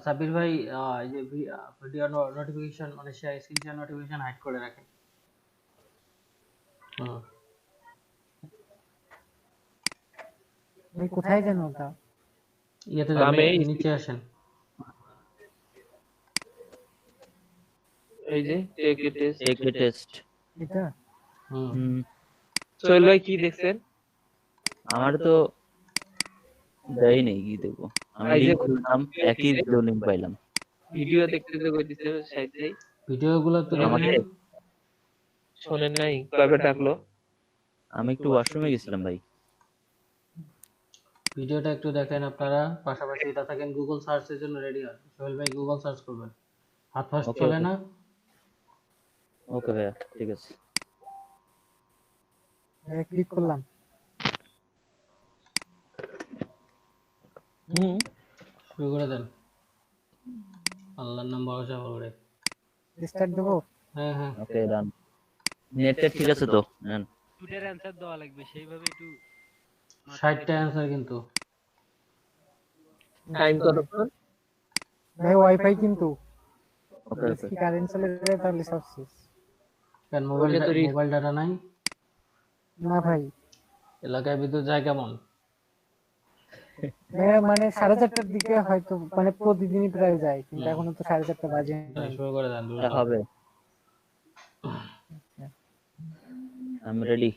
সাব্বির ভাই এই যে ভিডিও নোটিফিকেশন মানে স্ক্রিন শেয়ার নোটিফিকেশন হাইড করে রাখেন। ভাই কোথায় যেন ওটা? ইয়েতে যাবেন, নিচে আসেন। এই যে টেক টেস্ট এটা সোহেল ভাই কি দেখছেন? আমার তো দেয় নেই, কি দেখবো আমি? লিংক খুললাম, একই লিংক পাইলাম। ভিডিও দেখতে তো কইতেছে সাইড ভাই, ভিডিওগুলো তো আমাকে শোনেন নাই কবে ডাকলো? আমি একটু ওয়াশরুমে গেছিলাম ভাই। ভিডিওটা একটু দেখেন আপনারা, পাশাপাশি এটা থাকেন গুগল সার্চের জন্য রেডি হন। সোহেল ভাই গুগল সার্চ করবেন, হাত ফাস্ট চলে না। ওকে ভাইয়া, ঠিক আছে। ক্লিক করলাম। শুরু করে দেন, আল্লাহর নাম ভরসা করে স্টার্ট দেবো। হ্যাঁ হ্যাঁ ওকে ডান। নেটে ঠিক আছে তো? নেন। টুডের অ্যানসার দেওয়া লাগবে সেইভাবে একটু 60টা অ্যানসার কিন্তু। টাইম কতক্ষণ? ভাই ওয়াইফাই কিন্তু ওকে ওকে। কি কারেন্ট চলে যায় তাহলে সব শেষ। কেন ওইটা তো মোবাইল ডাটা নাই? না ভাই, এলাকায় বিদ্যুৎ যায় কেমন? মানে 4:30টার দিকে হয়তো, মানে প্রতিদিনই প্রায় যায়, কিন্তু এখনো তো 4:30টা বাজে নাই। শুরু করে দেন। এটা হবে। আমি রেডি।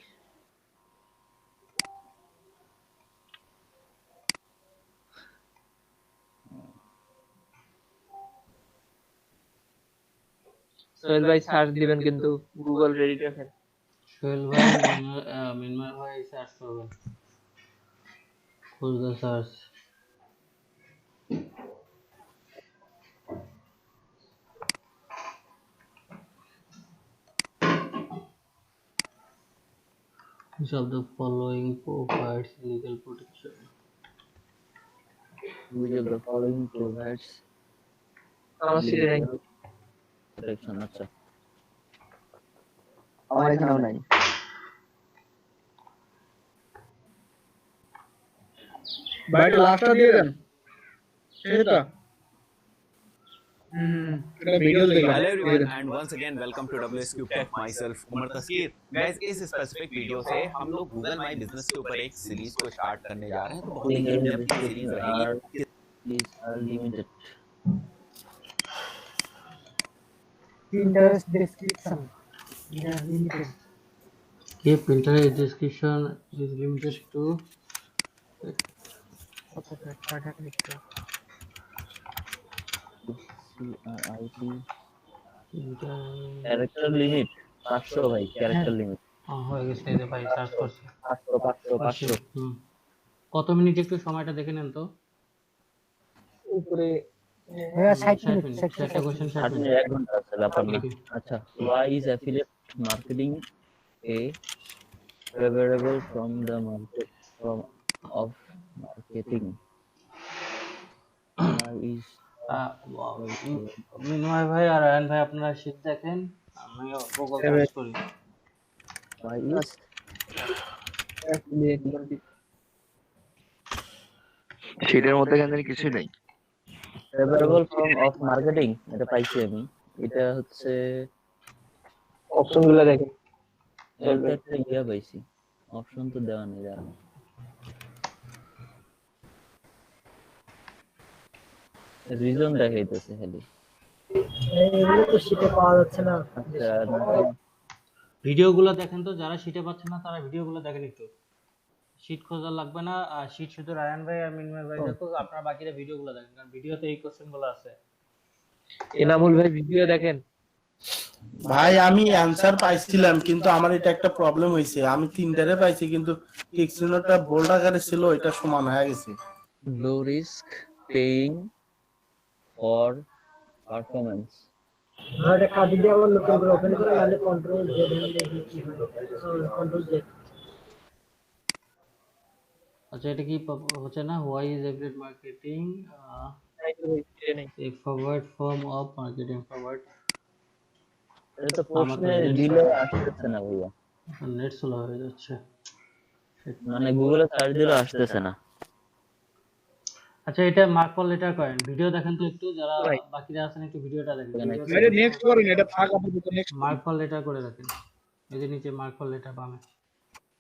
সোহেল ভাই সার্চ দিবেন কিন্তু গুগল রেডি রাখেন। সোহেল ভাই মিনময় ভাই সার্চ করবেন, খুঁজে search. Which of the following provides legal protection? Which of the following provides আমার সিটে নাই। protection? আচ্ছা, আমার এখানেও নাই। বাইরে লাস্টটা দিয়ে দেন, সেটা এটা ভিডিও দেখলাম। Hello everyone and once again welcome to WSQ Tech, myself Umar Taskeer. Guys इस स्पेसिफिक वीडियो से हम लोग गूगल माई बिजनेस के ऊपर एक सीरीज को स्टार्ट करने जा रहे हैं। तो बहुत ही इन डेप्थ सीरीज रहेगी। these are limited. Pinterest description limited. Okay, Pinterest description is limited to character limit 500 ভাই, ক্যারেক্টার লিমিট হয়ে গেছে। এই যে ভাই সার্চ করছি 500। কত মিনিট একটু সময়টা দেখে নেন তো। উপরে ভাইয়া 60 মিনিট, মিনিট, 60টা কোশ্চেন 60 60 মিনিট। মিনিট, 1 ঘন্টা আছে, ব্যাপার না। আচ্ছা, why is affiliate marketing a favorable from the market from of marketing? Why is মিনময় ভাই আর আয়ন ভাই আপনারা শীট দেখেন, আমি গুগল সার্চ করি। why is সেটার মধ্যে কেন জানি কিছুই নাই। favorable from of marketing, এটা পাইছি আমি। এটা হচ্ছে অপশনগুলো দেখেন। এটা একটা ইয়া পাইছি, অপশন তো দেওয়া নেই। দাঁড়ান, রিজন দেখাইতেছে খালি। এগুলো তো শীটে পাওয়া যাচ্ছে না। আচ্ছা, ভিডিওগুলো দেখেন তো, যারা শীটে পাচ্ছেন না তারা ভিডিওগুলো দেখেন একটু। শীট খোঁজা লাগবে না, আর শীট শুধু রায়ান ভাই আর মিনময় ভাই দেখো, আপনারা বাকিরা ভিডিওগুলো দেখেন, কারণ ভিডিওতে এই কোশ্চেনগুলো আছে। এনামুল ভাই ভিডিও দেখেন। ভাই আমি অ্যানসার পাইছিলাম, কিন্তু আমার এটা একটা প্রবলেম হয়েছে। আমি 3টারে পাইছি, কিন্তু টিকসিনোটা বোল্ড আকারে ছিল, এটা সমান হয়ে গেছে। low risk paying for performance. এটা কাটি দিয়ে আবার নতুন করে ওপেন করে নালে কন্ট্রোল জেড দিলে কি হয়? Control Z. আচ্ছা, এটা কি হচ্ছে না? Why is affiliate marketing A forward form of marketing? Forward এটা তো প্রশ্নে দিলে আসতেছে না ভাইয়া, নেট স্লো হয়ে যাচ্ছে। মানে গুগলে সার্চ দিলে আসতেছে না। আচ্ছা এটা মার্ক ফর লেটার করেন, ভিডিও দেখেন তো একটু, যারা বাকিরা আছেন একটু ভিডিওটা দেখেন, নেক্সট করেন, এটা থাক আপাতত নেক্সট। মার্ক ফর লেটার করে রাখেন, এই যে নিচে মার্ক ফর লেটার পাবেন।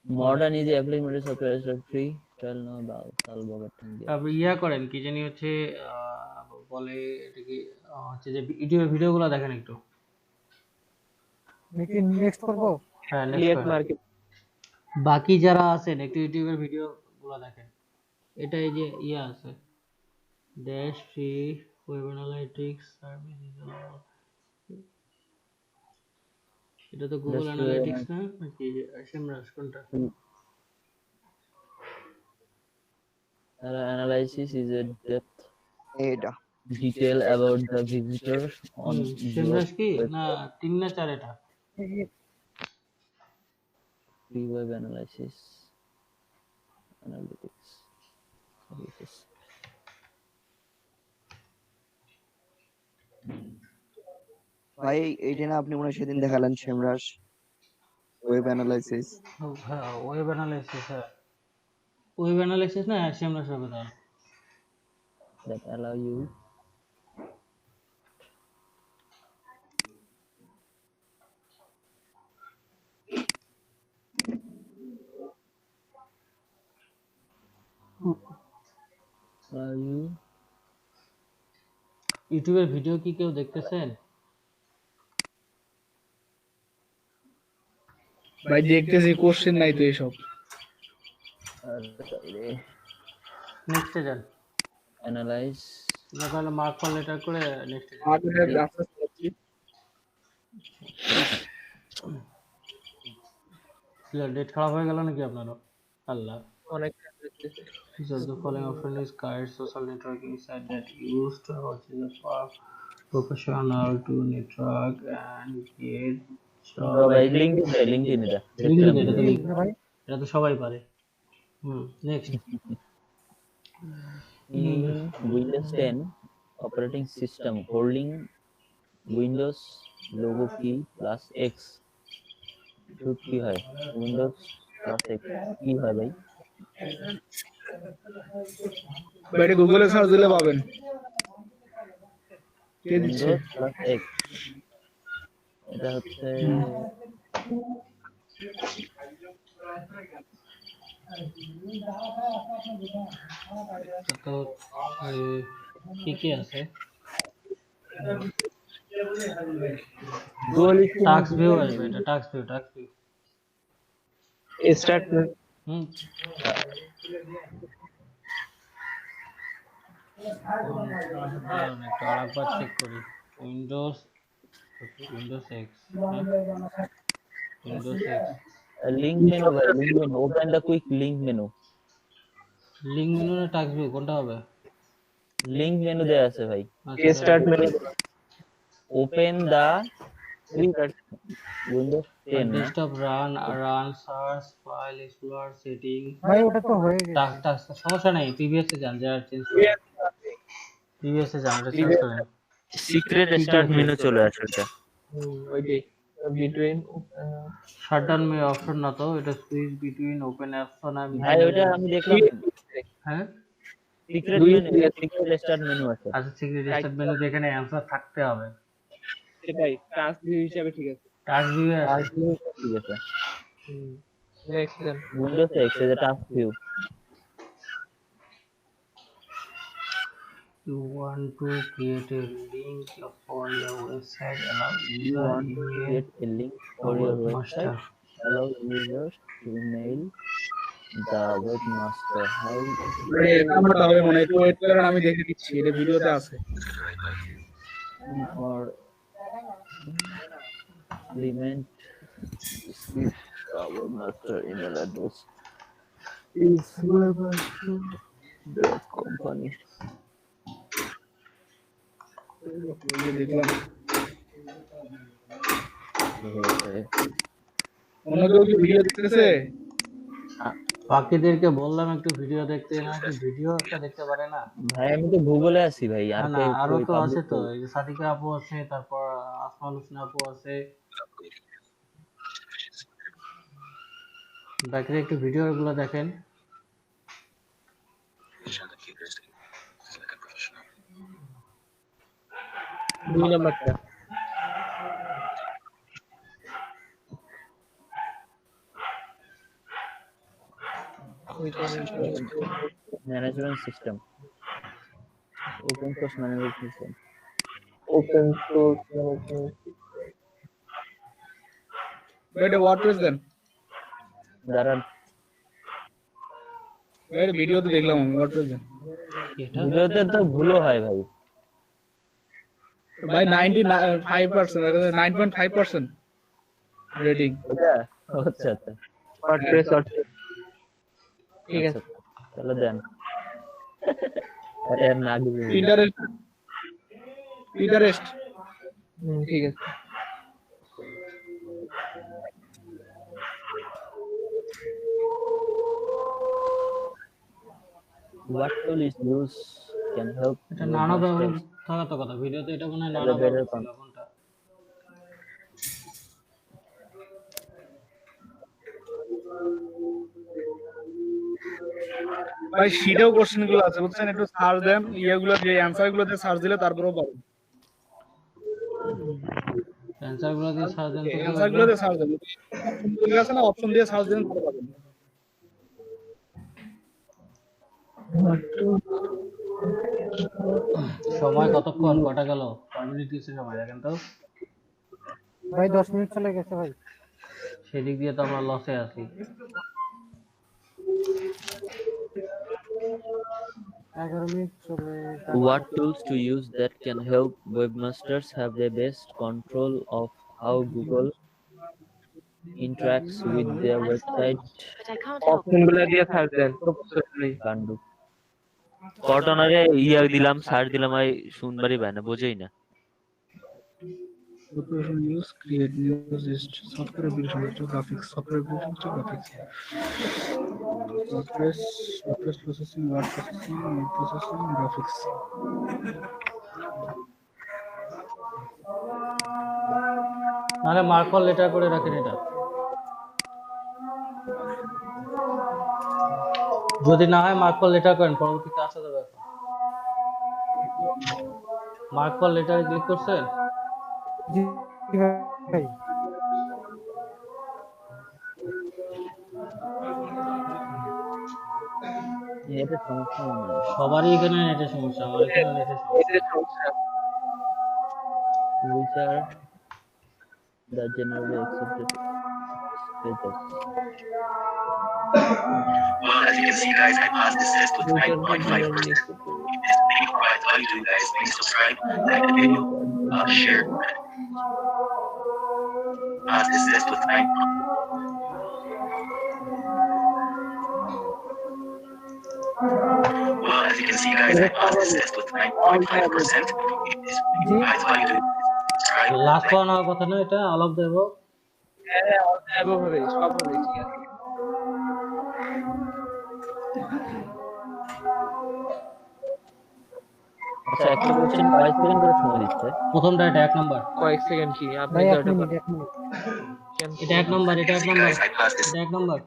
Modern is implemented software is free. Tell no about Salvador India. তারপর ইয়া করেন কি জানি হচ্ছে বলে এটা কি হচ্ছে যে ইউটিউবে ভিডিওগুলো দেখেন একটু। নেক্সট করবো। হ্যাঁ ক্লিয়ার নেক্সট মার্কেট বাকি যারা আছেন একটু ইউটিউবের ভিডিওগুলো দেখেন। এটা এই যে ইয়া আছে dash free web analytics service, এটা তো গুগল অ্যানালিটিক্স না নাকি সেমরাস কোনটা? Analysis is a depth এটা detail about the visitor on সেমরাস your কি না 3 না 4 এটা? free web analysis analytics services. ভাই এইটা না আপনি মনে হয় সেদিন দেখালেন সেমরাস ওয়েব অ্যানালাইসিস। হ্যাঁ ওয়েব অ্যানালিসিস, হ্যাঁ ওয়েব অ্যানালিসিস না সেমরাস হবে তাহলে। That allow you ইউটিউবের ভিডিও কি কেউ দেখতেছেন? ভাই দেখতেছি, কোশ্চেন নাই তো এসব। নেক্সটে যান, analyze তাহলে মার্ক ফর লেটার করে নেক্সটে যান। আমাদের আস্তে আস্তে ডেট খারাপ হয়ে গেল নাকি আপনারও? আল্লাহ, অনেক just the following option is guide social networking site that used which is a professional to network and get ভাই LinkedIn এটা এটা তো সবাই পারে। Next in Windows 10 operating system holding Windows logo key plus X should কি হয় Windows plus X কি হয় ভাই? ভাই এটা গুগলে সার্চ দিলে পাবেন। কে দিচ্ছে? Windows plus X এটা হচ্ছে তো কি কি আছে? টাস্ক ভিউ আসবে, এটা টাস্ক ভিউ স্টার্ট একটা আরেকবার চেক করি। Windows x, Windows x link menu ভাই link menu open the quick link menu না টাস্ক ভিউ কোনটা হবে? link menu দেয়া আছে ভাই start menu open the Windows 10 না desktop run search file explore setting. ভাই ওটা তো হয়ে গেছে। টাস্ক সমস্যা নাই, প্রিভিয়াসে যান, যা চেঞ্জ করেন প্রিভিয়াসে যান, এটা চেঞ্জ করেন। সিক্রেট স্টার্ট মেনু চলে আসে এটা ওইটাই বিটুইন শাটডাউন মে অপশন না তো, এটা সুইচ বিটুইন ওপেন অ্যাপস না। ভাই ওটা আমি দেখলাম হ্যাঁ সিক্রেট স্টার্ট মেনু আছে। আচ্ছা সিক্রেট স্টার্ট মেনু যেখানে অ্যানসার থাকতে হবে সেটাই টাস্ক ভিউ হিসাবে ঠিক আছে। টাস্ক ভিউ ঠিক আছে নেক্সট দেন উইন্ডোজ এক্স এর task view you want to create a link for your website, allow you want to create a link for your website allow users to email the webmaster how কামটা হবে মনে হয়, একটু wait করেন, আমি দেখে দিচ্ছি, এটা ভিডিওতে আছে। or implement our master email address is webmaster.company দেখলাম okay. অন্য কেউ কি ভিডিও দেখতেছে? বাকিদেরকে বললাম একটু ভিডিও দেখতে, না কি ভিডিও একটা দেখতে পারে না? ভাই আমি তো গুগলে আছি ভাই আর না কেউ আরো কই তো public আছে তো, কই? এই যে সাদিকা আপু আছে, তারপর আসমান হোসেন আপু আছে, বাকিরা একটু ভিডিও গুলো দেখেন। 2 নাম্বারটা management system, open source management system. Open source management এটা ওয়ার্ডপ্রেস দেন। দাঁড়ান, এটা ভিডিওতে দেখলাম আমি, ওয়ার্ডপ্রেস দেন। এটা ভিডিওতে তো ভুলও হয় ভাই। ভাই 95%, 9.5% রেটিং। এটা আচ্ছা আচ্ছা ওয়ার্ডপ্রেস ঠিক আচ্ছা, আছে তাহলে দেন। আরে আর না দিবি। পিন্টারেস্ট, পিন্টারেস্ট ঠিক আছে What tool is used can help এটা নানা webmasters ব্যবহার থাকার তো কথা, ভিডিওতে এটা মনে হয় have নানা a better ব্যবহার ছিল কোনটা। ভাই শীটেও কোশ্চেন গুলো আছে বুঝছেন, একটু সার্চ দেন, ইয়েগুলো যে অ্যানসার গুলোতে সার্চ দিলে তারপরেও পাবেন। অ্যানসার গুলো দিয়ে সার্চ দেন তো অ্যানসার গুলোতে সার্চ দেন, ঠিক আছে না, অপশন দিয়ে সার্চ দেন তাহলে পাবেন। সময় কতক্ষণ, কটা গেল, 5 মিনিট কিছু সময় দেখেন তো। ভাই 10 মিনিট চলে গেছে ভাই। সেদিক দিয়ে তো আমরা লসে আছি। 11 মিনিট চলে What tools to use that can help webmasters have the best control of how Google interacts with their website? অপশনগুলো দিয়ে সার্চ দেন কান্ডু কটনারে ইয়া দিলাম, সার্চ দিলাম, আই শুনবারই পায় না, বোঝেই না। Preparation use, create news list, software application to graphics, software application to graphics. WordPress processing, word processing, word processing, graphics. নাহলে মার্কর letter করে রাখেন এটা, যদি না হয় মার্কর লেটার করেন, পরবর্তীতে আসা যাবে। মার্কর লেটারে ক্লিক করছেন? জি ভাই। এটা সমস্যা মনে হয়। সবারই এখানে নেটের সমস্যা, আমার এখানে নেটের সমস্যা। Which are the generally accepted status? Well, as you can see, guys, I passed this test with 9.5%. All you do, guys, please subscribe, like the video, share. Pass this test with 9. Well, as you can see, guys, I passed this test with 9.5%. Guys, all you do, subscribe. Last one হওয়ার কথা না, এটা all of দেব। হ্যাঁ অল্প হবে, সব হবে, ঠিক আছে। আচ্ছা, একটা কোশ্চেন কয় সেকেন্ড করে সময় দিচ্ছে? প্রথমটা এটা 1 নাম্বার, কয়েক সেকেন্ড কি আপনি ভাই তো 1 এটা মিনিট 1 মিনিট। এটা 1 নাম্বার, এটা 1 number, Guys, I passed this. এটা 1 number.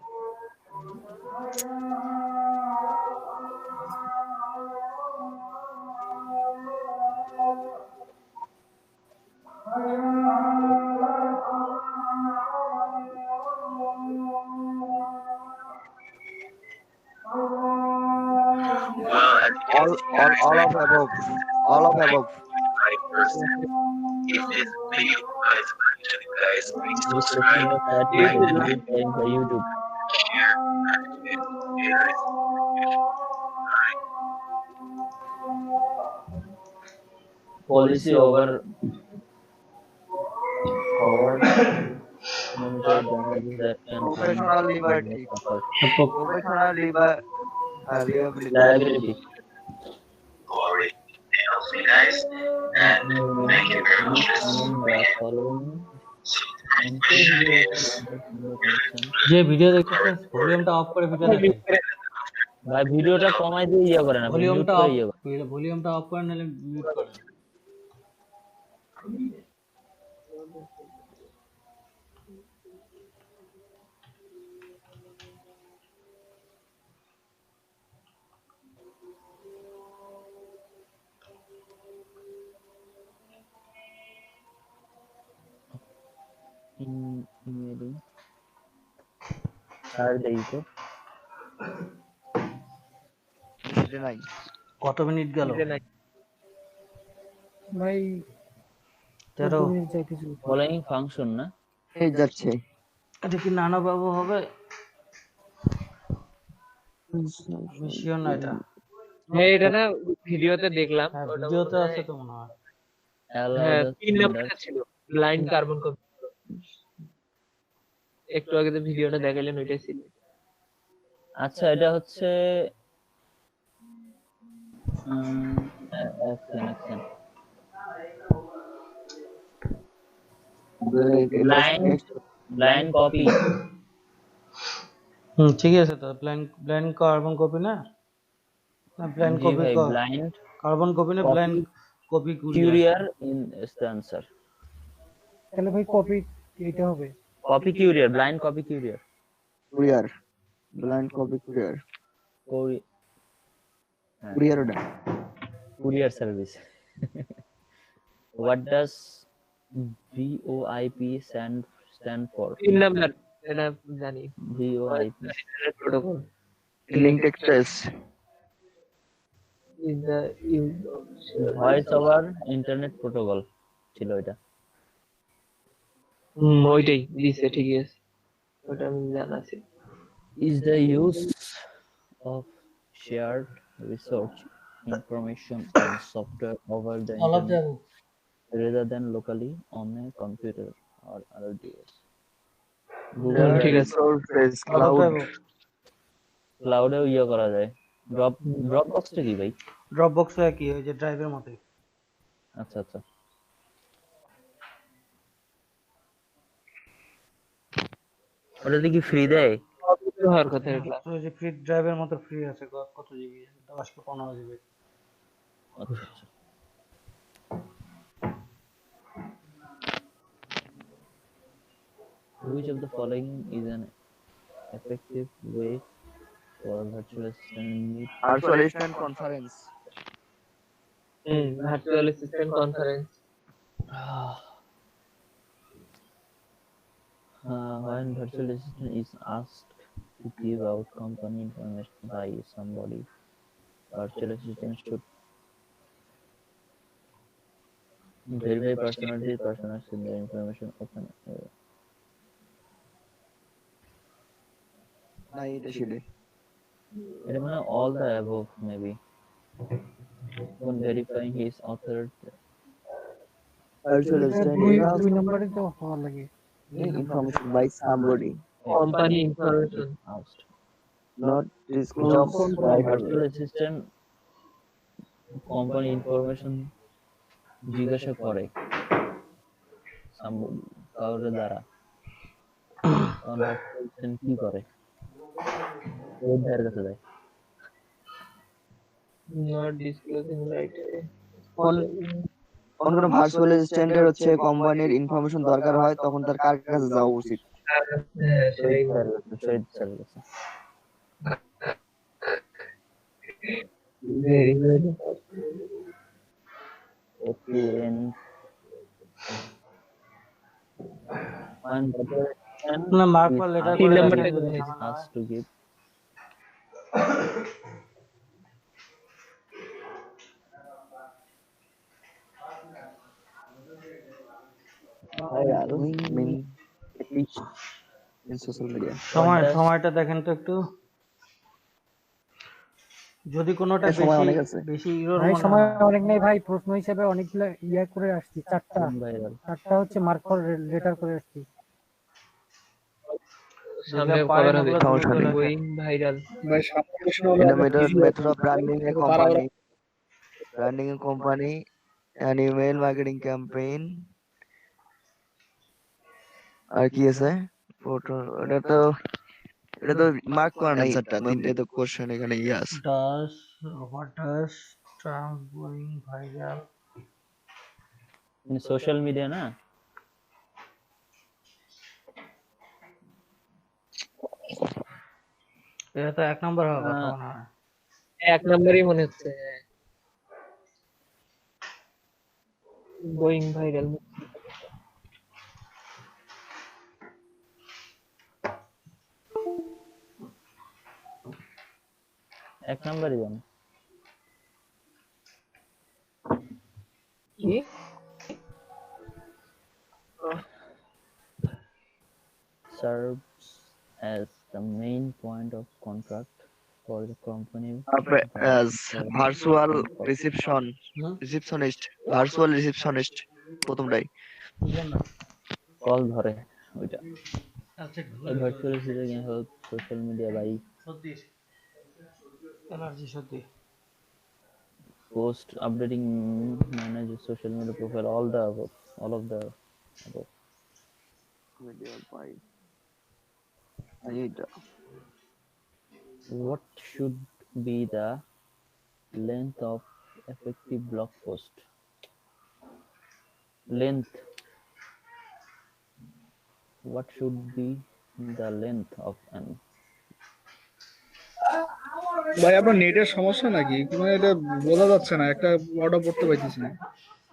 Well, as you can see, guys, all of above, all of above. 5%. If this video is good to you guys, please This subscribe, question was that like, is sharing by YouTube. share, and guys. Policy over monitor damages that can Professional liberty. Professional liability. liability. Alright, helps me, guys, and thank you very much for The following যে video দেখতেছেন ভলিউমটা of করে video দেখেন, ভাই ভিডিওটা কমাই দিয়ে ইয়া করে না, মিউট ভলিউমটা করে অফ, ইয়া করে। ভলিউমটা অফ করে নাহলে মিউট করেন। ইমেইলিং সার্চ দেই তো সেটা নাই। কত মিনিট গেল? ভাই 13। মিনিট যাইতেছি। ফলোইং ফাংশন না এই যাচ্ছে। এটা কি নানা বাবু হবে? মিশিও না এটা। হ্যাঁ এটা না ভিডিওতে দেখলাম হ্যাঁ ওটা ভিডিওতে মনে আছে হয়- তো মনে হয়। allow হ্যাঁ the 3 নাম্বারটা sender ছিল ব্লাইন্ড কার্বন কপি। একটু আগে যে ভিডিওটা দেখাইলেন ওইটাই ছিল। আচ্ছা এটা হচ্ছে action blind copy ঠিকই আছে তো। ব্লাইন্ড কার্বন কপি না? না ব্লাইন্ড জি কপি ভাই blind কার্বন কপি না blind copy courier is the answer তাহলে ভাই কপি এইটা হবে। copy courier blind copy courier courier, blind copy courier, Courier- courier ওটা। courier service what does VoIP stand for 3 number এটা জানি VoIP protocol link express, is the use voice over internet protocol ছিল এটা ওইটাই দিছে ঠিকই আছে ওটা আমি জানা আছে। is the use of shared research information and software over the all of internet them rather than locally on a computer or other device. ঠিক আছে all of them ক্লাউডেও ইয়ে করা যায় ড্রপ বক্সটা কি ভাই ড্রপবক্স কি ওই যে ড্রাইভের মতোই। আচ্ছা আচ্ছা ওটাতে কি ফ্রি দেয় হওয়ার কথা এটা ওই যে ফ্রি ড্রাইভের মতো ফ্রি আছে কত জিবি? 10 কি 15 জিবি। আচ্ছা আচ্ছা which of the following is an effective way for a virtual assistant to meet virtual assistant conference. Virtual assistant conference when virtual assistant is asked to give out company information by somebody, virtual assistant should verify personality, personal in the information open. না এটা সেটা। এটা মানে all the above maybe. When verifying his authority, virtual assistant দুই নম্বরে তো হওয়া লাগে। Information by somebody company information asked. Not disclose by Virtual assistant company information জিজ্ঞাসা করে কারোর দ্বারা তখন virtual assistant কি করে ওই ধারে কাছে যায় নট ডিসক্লোজিং রাইট কোন কোন ভার্চুয়াল অ্যাসিস্ট্যান্টের হচ্ছে কোম্পানির ইনফরমেশন দরকার হয় তখন তার কার কাছে যাওয়া উচিত? হ্যাঁ সেটাই শহীদ স্যারের কাছে very very okay and one না মার্ক বা লেটার তিন করে নাম্বারটা রাখেন যদি কোথায়? ঝামেলা হয়। asked to give in social media. সময়টা দেখেন তো একটু। যদি কোনোটা সময় বেশি অনেক আছে। বেশি ইরর ভাই মনে সময় হয় অনেক নেই ভাই, প্রশ্ন হিসেবে অনেকগুলো ইয়া করে আসছি, চারটা viral হচ্ছে মার্ক ফর লেটার করে আসছি। সামনে পারেন কভার হবে ওগুলো তুমি চলে আসেন। গোয়িং ভাইরাল ভাই সামনে প্রশ্ন হলো Innovators method of branding a company, branding a company, an email marketing campaign. আর কি আছে? ফটো এটা তো মার্ক করা নাই স্যারটা, তিনটে তো কোশ্চেন এখানে ইয়াস। what does Trump going viral in social media না এটা তো 1 নম্বর হওয়ার কথা মনে হয়। এক নম্বরই মনে হচ্ছে গোয়িং ভাইরাল এক নাম্বারই দেন। কি serves as the main point of contact for the company. Virtual But receptionist virtual receptionist প্রথমটাই। বুঝলেন না? কল ধরে ওইটা। আচ্ছা, A virtual assistant can help social media by সত্যি অ্যালার্জি সত্যি। post, updating, manage social media profile, all of the above. এইটা What should be the length of effective blog post? Length. What should be the length of an? ভাই আপনার নেটের সমস্যা নাকি? মানে এটা বোঝা যাচ্ছে না, একটা ওয়ার্ডও পড়তে পারতেছি না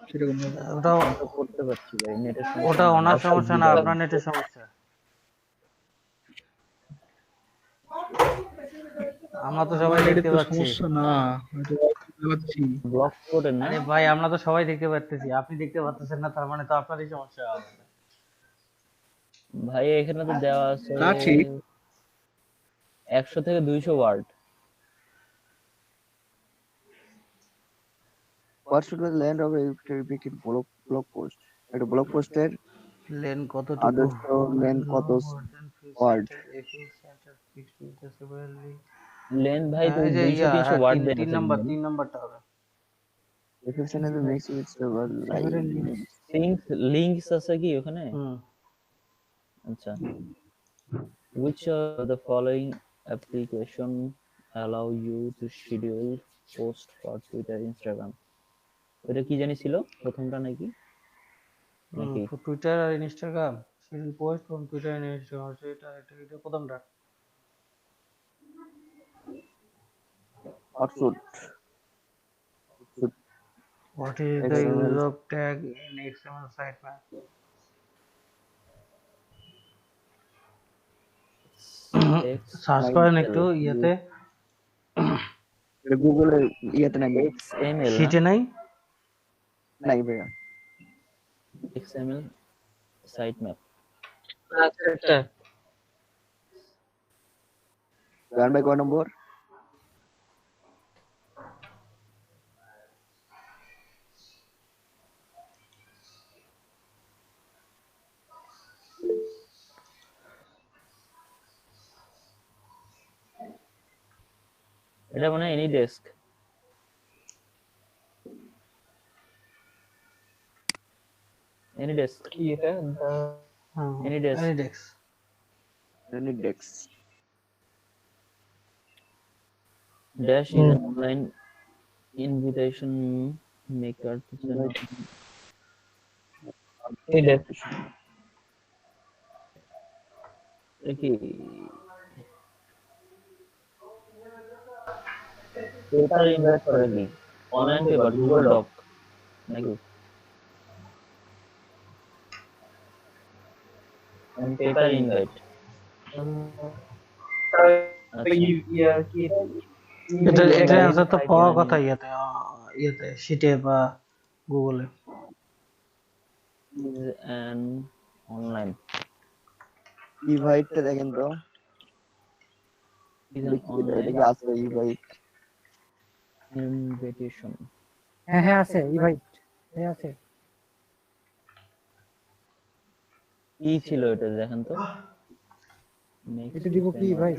সেরকম ভাবে। ওটা আমি তো করতে পারছি ভাই, নেটের সমস্যা ওটা না, ওনার আমার সমস্যা না, সুবিধা আপনার নেটের সমস্যা। আমরা তো সবাই আমার দেখতে নেটের তো পাচ্ছি। সমস্যা না, হয়তো দেখতে পাচ্ছি। ব্লক করে না। আরে ভাই আমরা তো সবাই দেখতে পাচ্ছি, আপনি দেখতে পাচ্ছেন না, তার মানে তো আপনারই সমস্যা হবে। ভাই এখানে তো দেওয়া আছে তা ঠিক। 100 থেকে 200 word. What should be the length of a repeated blog post? একটা ব্লগ পোস্টের লেন কতটুকু? আদর্শ লেন্থ কত ওয়ার্ড? লেন্থ ভাই তুমি এই যে 200 300 ওয়ার্ড দেন। 3 নাম্বারটা হবে। Description is the next which links আছে কি ওখানে? হুম। আচ্ছা। Which of the following application allow you to schedule post for Twitter, Instagram? ওটা কি জানি ছিল প্রথমটা নাকি? নাকি টুইটার আর Instagram schedule post from Twitter and Instagram, এটা প্রথমটা। Oxford. What is the use of tag in XML sitemap? Search করেন একটু ইয়েতে, গুগলে ইয়েতে নাই, XML শিটে নাই। নাই ভাইয়া। XML sitemap। আচ্ছা একটা গান ভাই কয় নম্বর? এটা মানে এনি ডেস্ক। এনি ডেস্ক কি এটা any desk Anydex. Anydex. dash is an online invitation maker to send এটা কি পেপার ইনভাইট করে কি অনলাইন পেপার গুগল ডক নাকি পেপার ইনভাইট এটা অ্যান্সার তো পাওয়ার কথা ইয়েতে শিটে বা গুগলে। and online ইভাইটটা দেখেন তো, is an এটা online কি আছে ইভাইট? invitation হ্যাঁ আছে ইভাইট, হ্যাঁ আছে। কি ছিল এটা দেখেন তো এটা দিব কি ভাই?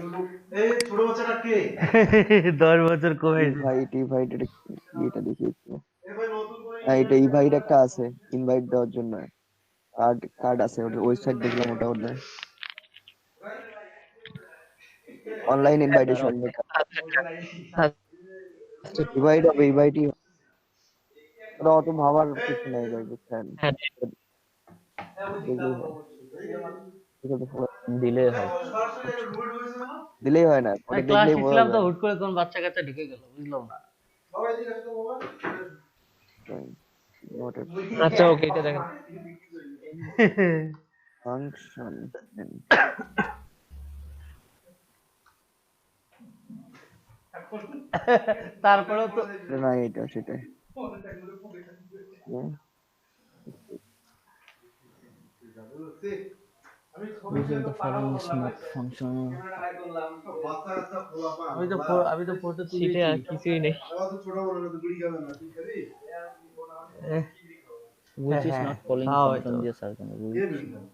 10 বছর কমে ইভাইট এটা দেখি একটু। হ্যাঁ এটা ইভাইট একটা আছে, ইনভাইট দেওয়ার জন্য কার্ড আছে, ওটা ওয়েবসাইট দেখলাম, ওটা ওটা অনলাইন ইনভাইটেশন ইভাইট হবে, ইভাইটই ওটা অত ভাবার কিছু নাই ভাই, বুঝছেন? দিলে হয় দিলেই হয় না, ওটা ক্লাস দেখলেই বোঝা শিখলাম তো, যায়। হুট করে কোন বাচ্চা কাচ্চা ঢুকে গেল, বুঝলাম না। আচ্ছা ওকে এটা দেখেন ফাংশন তারপরেও তো না এটা সেটাই which of the following is not functional আমি তো ফটো শীটে তুলেছি আর কিছুই নেই। which is হ্যাঁ not following তাও function হয়তো দিয়ে স্যার কেন which is not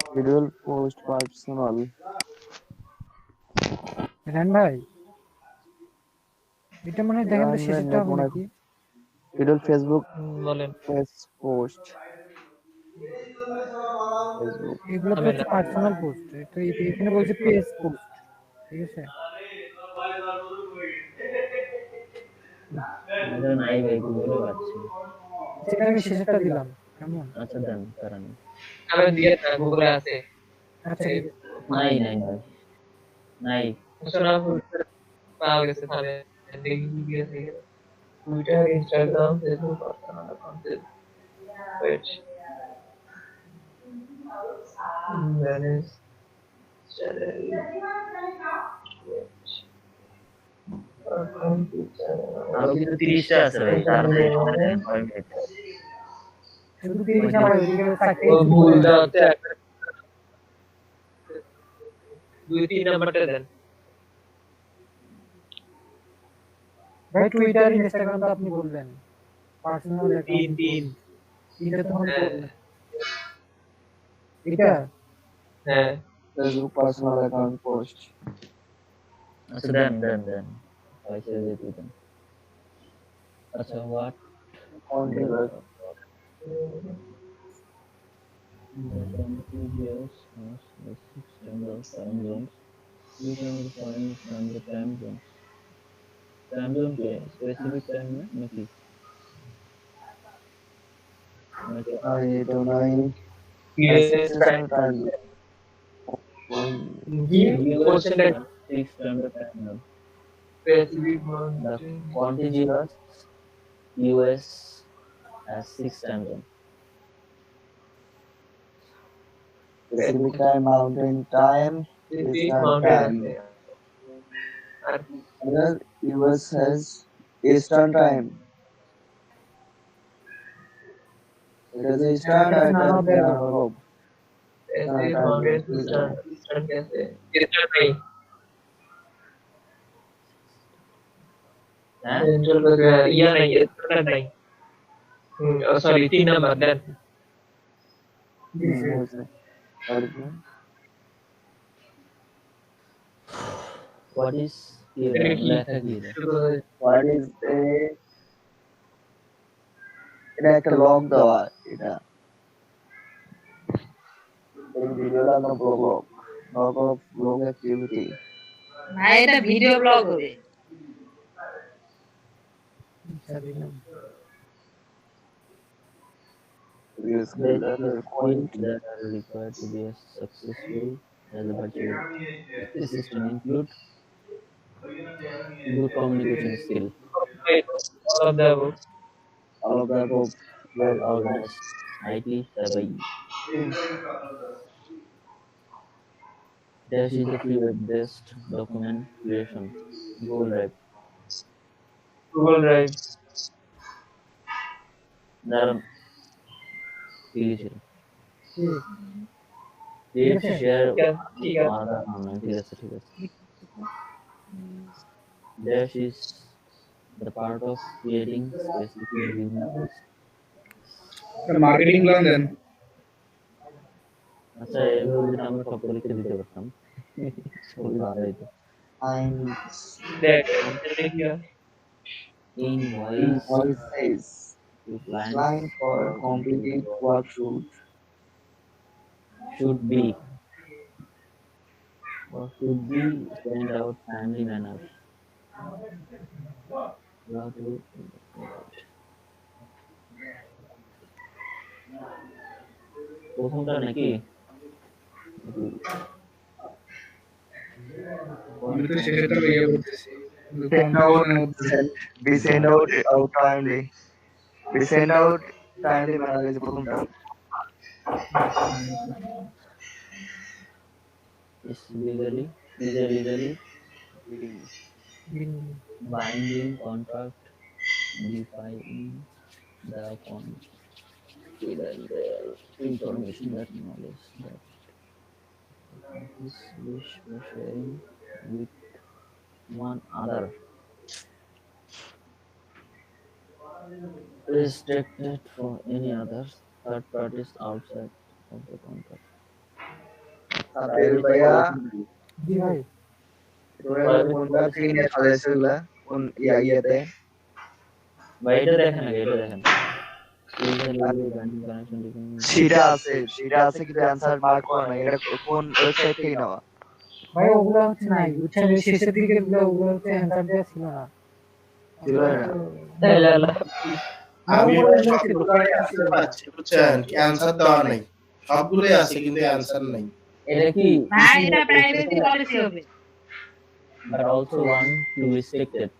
schedule post personal run ভাই এটা মনে হয় দেখেন তো শেষেরটা হবে নাকি? schedule Facebook বলেন। page post Facebook এগুলো তো হবে হচ্ছে না। পার্সোনাল পোস্ট, এটা এখানে বলছে পেজ পোস্ট, ঠিক আছে? এটা নাই ভাই গুগলে পাচ্ছি সেটা আমি শেষেরটা দিলাম, কেমন? আচ্ছা দেন কারণ আমি দিয়ে গুগলে আছে। আচ্ছা ঠিক আছে। নাই নাই নাই নাই ঘোষণা পাওয়া গেছে তাহলে দেখি কি আছে। Twitter, Instagram, Facebook, personal account, wait manage salary, আরো কিন্তু 30টা আছে ভাই তার নেই মানে 6 মিনিট শুধু 30 না ভাই, ওইদিকে চারটে ও ভুল যাচ্ছে। 2-3 নাম্বারটা দেন। ভাই টুইটার ইনস্টাগ্রাম তো আপনি বললেন, পার্সোনাল অ্যাকাউন্ট 3 তিনটা তখন বললেন এটা। হ্যাঁ Facebook personal account post আচ্ছা দেন পয়সা দিয়ে দেন আচ্ছা what content videos most basic standard time zones which are the following standard time zones K specific time না নাকি I don't know yes time কোশ্চেনটা fixed standard time zone specific the contiguous US has 6 time zone. Pacific time, Mountain time, Eastern time. Where US has Eastern time. It is Eastern time. Eastern कैसे eastern नहीं central वगैरह या नहीं eastern नहीं sorry 3 number then What is what is a এটা একটা log দেওয়া এটা এই ভিডিওটা আমরা ব্লগ অফ ব্লগ অ্যাক্টিভিটি ভাই এটা ভিডিও ব্লগ হবে। The point that are required to be as successful as a virtual assistant include good communication skill. All of the above well organized. IT savvy. Dash is the free web-based document creation. Google Drive. দাঁড়ান ঠিক আছে share ঠিক আছে Dash is the part of creating specific business. Marketing plan দেন। আচ্ছা এভাবে যদি আমরা সব লিখে দিতে পারতাম খুবই ভালো হতো। Invoices line for completed work should be sent out timely manner. প্রথমটা নাকি আমি তো সেটা ইয়ে করতেছি Send out, we send out timely. We send out timely মারা গেছে প্রথমটা। is legally binding contract defining the confidential information that knowledge that is wish for sharing with one other restricted for any other third parties outside of the contract. Sabir ভাইয়া জি ভাই তোরা কোন কাজ থেকে নিয়ে সাজাইছো এগুলা কোন ইয়েতে বাইরে দেখেন আগে এটা দেখেন সেটা আছে কিন্তু অ্যানসার মার্ক করা নাই এটা কোন ওয়েবসাইট থেকে নেওয়া ভাই ওগুলো হচ্ছে নাই বুঝছেন ওই শেষের দিকে ওগুলো হচ্ছে অ্যানসার দেওয়া ছিল না আমি সবগুলোই answer পাচ্ছি, বুঝছেন কি অ্যানসার দেওয়া নাই সবগুলোই আছে কিন্তু অ্যানসার নাই এটা কি ভাই এটা প্রাইভেসি পলিসি হবে but also one to restrict it.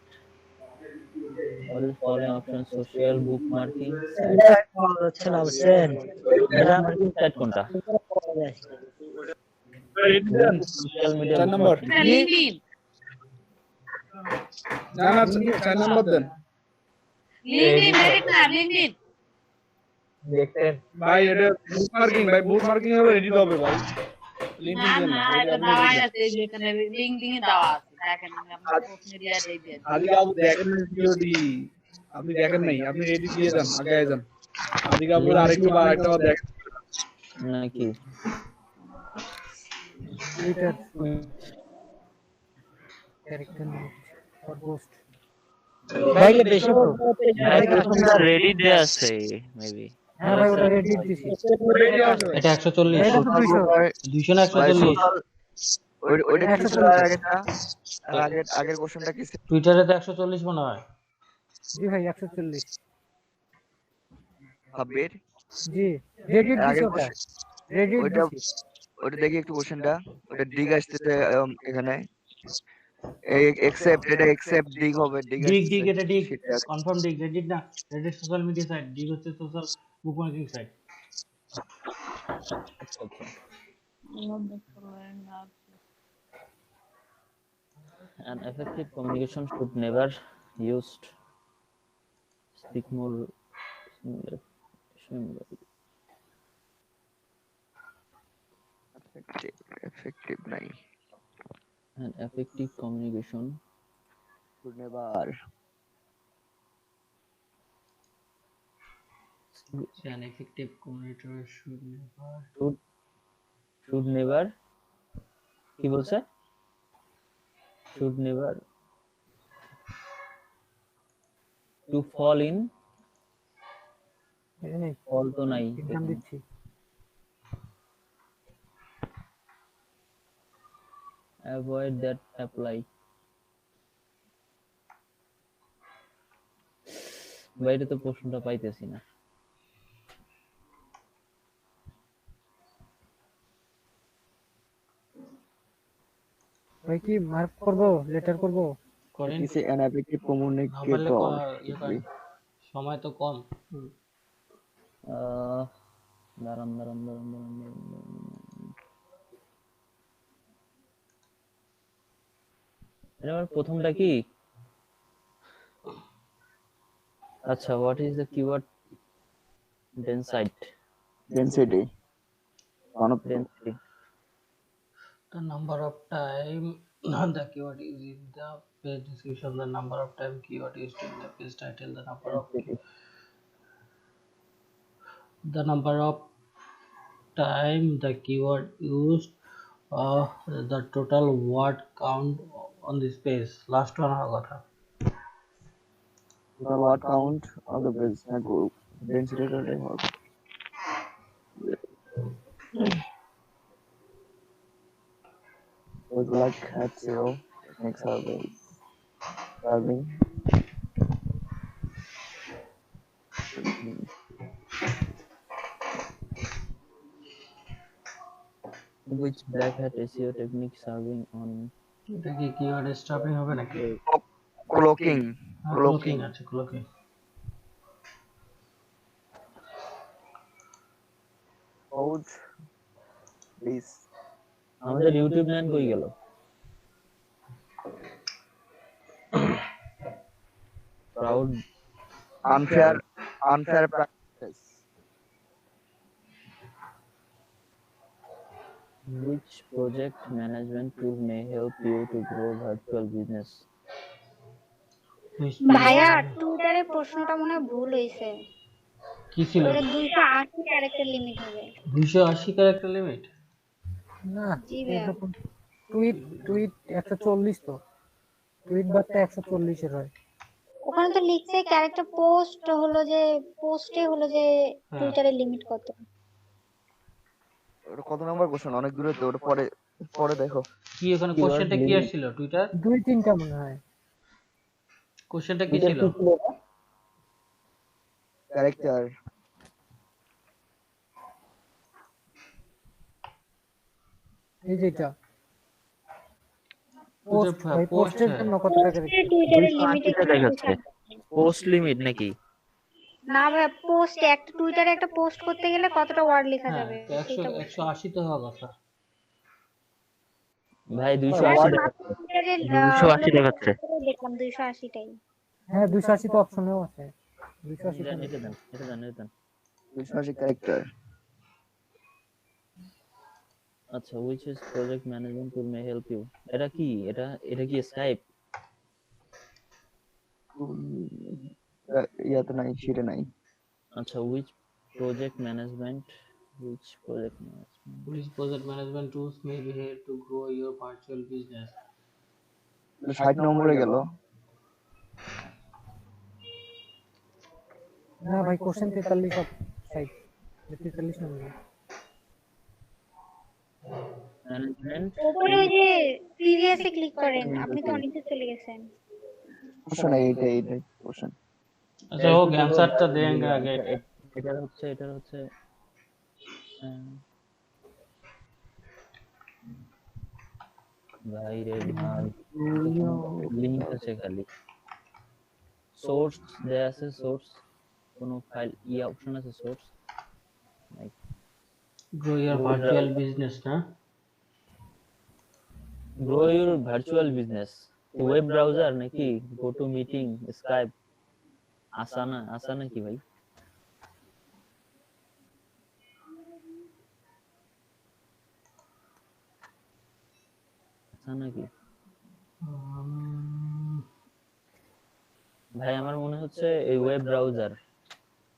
All the following options: social bookmarking, হচ্ছে না বুঝছেন এটা site কোনটা? Social media 4 নম্বর লিংকডইন না 4 নম্বর দেন লিংকডইন ডাইরেক্ট না লিংকডইন দেখছেন ভাই এটা বুক মার্কিং হবে এডিট হবে ভাই না না এটা দেওয়া আছে যেখানে লিংকডইনে দেওয়া আছে দেখেন আমরা প্রশ্নের ইয়া দিয়ে দিই আদি বাবু দেখেন ভিডিওটি আপনি দেখেন নাই আপনি এডিট দিয়ে যান আগে যান আদি বাবু আরেকটু দেখেন নাকি টুইটার ক্যারেক্টার ফর পোস্ট ভাই বেশি Reddit দেয়া আছে maybe. হ্যাঁ ভাই ওটা রেডিট দিছি এটা 140 এটা তো 200 200 না 140 ওইটা কি ছিল আগের কোশ্চেনটা কি ছিল টুইটারে তো 140 মনে হয় জি ভাই 140 সাবির জি রেডিট দিছি ওটা রেডিট ওইটা দিছি ওটা দেখি একটু কোশ্চেনটা ওটা ডিগ আসতেছে এখানে accept এটা accept dig হবে ডিগ এটা ডিগ কনফার্ম ডিগ রেডিট না Reddit social media site dig হচ্ছে social bookmarking site An effective communication should never used speak more effective নাই an effective communication should never an effective communicator should never কি বলছে should never to fall in fall তো নাই exam দিচ্ছি avoid that apply বাইরে তো প্রশ্নটা পাইতেছি না ভাই কি মার্ক করব লেটার করব করেন কিসে an effective communicator সময় তো কম দাঁড়ান এবার প্রথমটা কি আচ্ছা what is the keyword density one of density the number of time the keyword is in the page description the number of time keyword used in the page title the number of time the keyword used the total word count on this page last one our কথা the word count of the page group density total word would like at 0 next serving which black hat SEO technique serving on এটা কি keyword স্ট্রাপিং হবে নাকি? ক্লোকিং ক্লোকিং আছে, ক্লোকিং। Pause please. আমাদের YouTube man কই গেল? Proud Unfair practice. Which project management tool may help you to grow virtual business? ভাইয়া টুইটারে প্রশ্নটা মনে হয় ভুল হয়েছে। কি ছিল? ওটা 280 ক্যারেক্টার লিমিট হবে। 280 ক্যারেক্টার লিমিট? না জি ভাইয়া। টুইট 140 তো, টুইট বার্তা 140 এর হয়। ওখানে তো লিখছে ক্যারেক্টার পোস্টে হলো যে টুইটারের লিমিট কত। ওটা কত নাম্বার কোশ্চেন? অনেক দূরে তো, ওটা পরে দেখো। কি ওখানে কোশ্চেনটা কি আসছিল? টুইটার 2-3টা মনে হয়। কোশ্চেনটা কি ছিল? ক্যারেক্টার এই যেটা পোস্ট পোস্টের জন্য কত টাকা টুইটারের লিমিট দেখাচ্ছে পোস্ট লিমিট নাকি? না ভাই, পোস্ট একটা টুইটারে একটা পোস্ট করতে গেলে কতটা ওয়ার্ড লেখা হ্যাঁ, যাবে? 180 তো হওয়ার কথা। ভাই 280 দেখাচ্ছে। দেখলাম 280টাই। হ্যাঁ 280 তো অপশনেও আছে। 280 এটা দেন 280 ক্যারেক্টার। আচ্ছা, which is project management tool may help you? এটা কি স্কাইপ? ইয়াতে নাই, শিটে নাই। আচ্ছা, which project management tools may be help to grow your virtual business? 60 নম্বরে গেল। না ভাই, কোশ্চেন 43 সব সাইড 43 নম্বর। ম্যানেজমেন্ট উপরে ওই যে প্রিভিয়াসে ক্লিক করেন, আপনি তো অনেকটা চলে গেছেন। কোশ্চেন এইটাই কোশ্চেন। আচ্ছা ওকে, आंसरটা দেন আগে। এটা হচ্ছে ভাই রে ভাই, লিংক আছে খালি। সোর্স দেয়া আছে, সোর্স কোন ফাইল অপশন আছে সোর্স নাই। grow your virtual business না? grow your virtual business web browser নাকি? গো টু মিটিং, স্কাইপ, আসানা কি ভাই? আসানা কি ভাই? আমার মনে হচ্ছে এই ওয়েব ব্রাউজার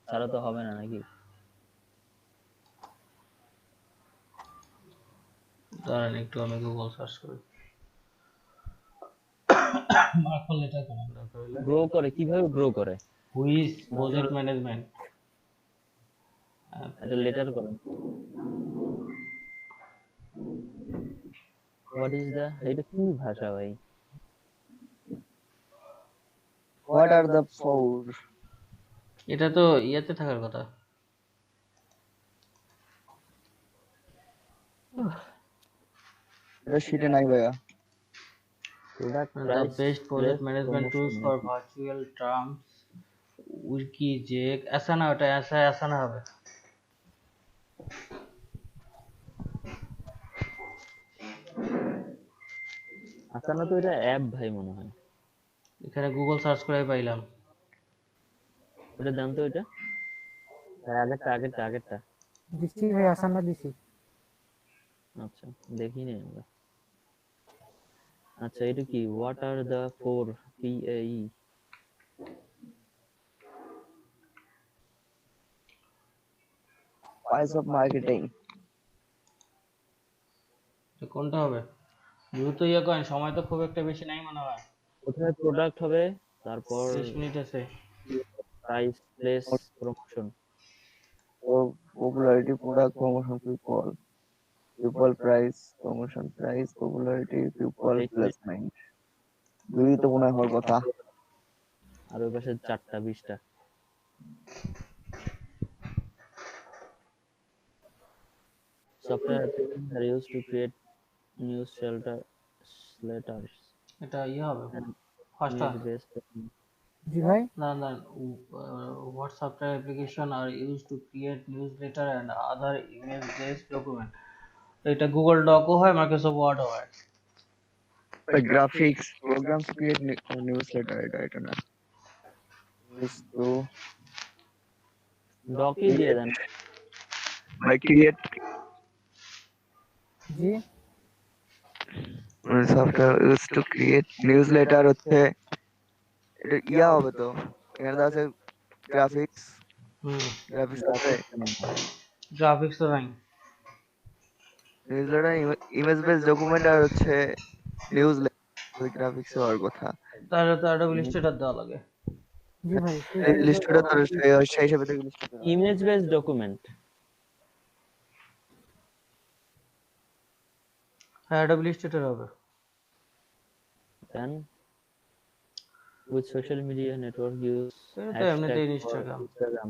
ছাড়া তো হবে না নাকি? দাঁড়ান একটু, আমি গুগল সার্চ করি। মার্কল লেটার কোন গ্রো করে, কিভাবে গ্রো করে? হুইজ প্রজেক্ট ম্যানেজমেন্ট, এটা লেটার করেন। হোয়াট ইজ দা, এটা কি ভাষা ভাই? What are the four? এটা তো ইয়াতে থাকার কথা। এটা শিটে নাই ভাইয়া। The best project management tools for virtual terms, wiki জেক, আসানা, ওটা আসানা হবে। আসানা তো এটা অ্যাপ ভাই মনে হয়। এখানে গুগল সার্চ করে পাইলাম। ওটা দাম তো, এটা আগেরটা দিছি ভাই, আসানা দিছি। আচ্ছা দেখিনি আমরা। আচ্ছা এটা কি? What are the four PAE? Ps of marketing. কোনটা হবে? দ্রুত ইয়ে করেন, সময় তো খুব একটা বেশি নাই মনে হয়। প্রথমে প্রোডাক্ট হবে, তারপর 30 মিনিট আছে। Price, place, promotion. Popularity, product, promotion, people, price, promotion, price, popularity, people, placement. দুই তো মনে হওয়ার কথা। আর ওই পাশে 4টা 20টা। Software applications are used to create news, shelter, newsletters এটা ইয়ে হবে and ফার্স্টটা image-based জি ভাই না WhatsApp application are used to create newsletter and other image based document এটা Google Doc ও হয় Microsoft Word ও হয় By graphics programs to create newsletter এটা না তো doc-ই দিয়ে দেন by create G software used to create newsletter হচ্ছে এটা ইয়া হবে তো এখানে আছে গ্রাফিক্স আছে গ্রাফিক্স তো নাই নিউজলেটার ইমেজ বেস ডকুমেন্ট আর হচ্ছে নিউজলেটার ওই গ্রাফিক্স হওয়ার কথা তাহলে তো একটা ইলাস্ট্রেটর দেওয়া লাগে জি ভাই লিস্টটা তো সেই হিসেবে তো image-based document হ্যাঁ একটা ইলাস্ট্রেটর হবে then with social media network use এটা তো এমনিতেই hashtag for ইনস্টাগ্রাম Instagram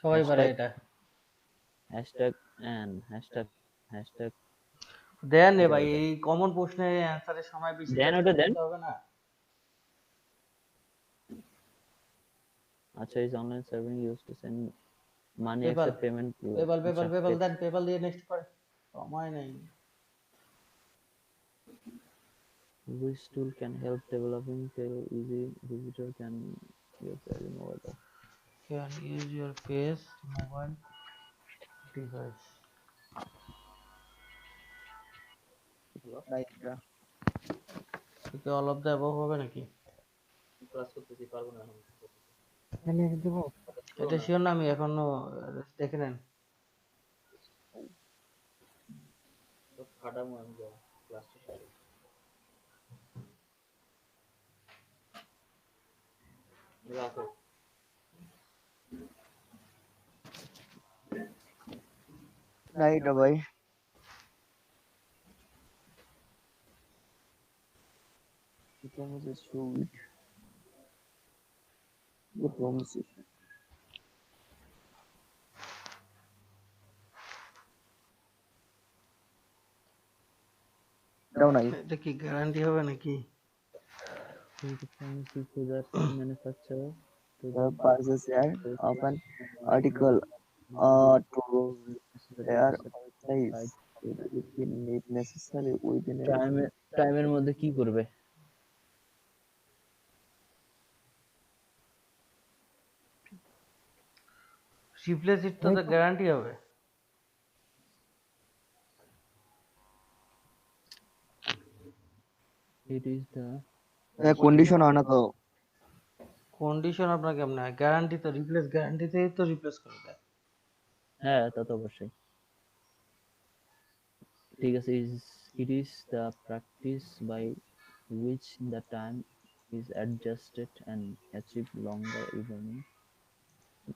সবাই পারে এটা hashtag and hashtag দেন রে ভাই এই কমন প্রশ্নের অ্যানসারের সময় বেশি দেন ওটা দেন হবে না আচ্ছা is online serving used to send money PayPal. accept payment PayPal দেন পেপাল দিয়ে নেক্সট করে সময় নেই which tool can help developing tell easy visitor can use every mobile app can use your face mobile device all of the above হবে নাকি class করতেছি পারবো না এখন আমি দেব এটা শিওর না আমি এখনো দেখে নেন তো খাটামো আমি যাও ক্লাসটা শেষ রাখো রাইট ভাই Becomes a shoot. The promises. Down I. এটা কি গ্যারান্টি হবে নাকি the promises to that manufacturer to The purchase share of an article to their size. It will need necessary within a টাইমের মধ্যে কি করবে রিপ্লেস ইট তো গ্যারান্টি হবে it is the condition হয় না তো কন্ডিশন আপনার কেমন হয় গ্যারান্টি তো রিপ্লেস গ্যারান্টিতেই তো রিপ্লেস করে দেয় হ্যাঁ তা তো অবশ্যই ঠিক আছে it is the practice by which the time is adjusted and achieve longer evening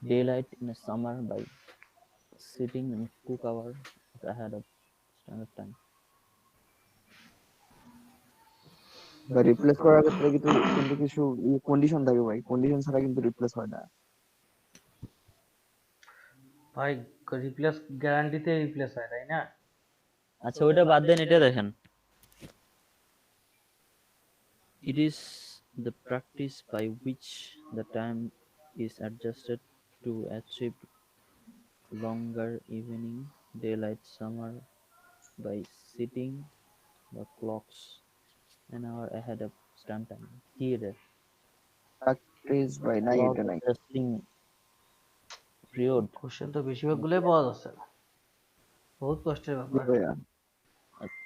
daylight in a summer by sitting in cook hour ahead of standard time বা রিপ্লেস করার ক্ষেত্রে কিন্তু কিছু কন্ডিশন থাকে ভাই কন্ডিশন ছাড়া কিন্তু রিপ্লেস হয় না ভাই রিপ্লেস গ্যারান্টিতে রিপ্লেস হয় তাই না আচ্ছা ওটা বাদ দেন এটা দেখেন it is the practice by which the time is adjusted to achieve longer evening daylight summer by setting the clocks an hour ahead of stand time কি এটা practice by night adjusting period question তো বেশিরভাগ গুলোই পাওয়া যাচ্ছে না বহুত কষ্টের ব্যাপার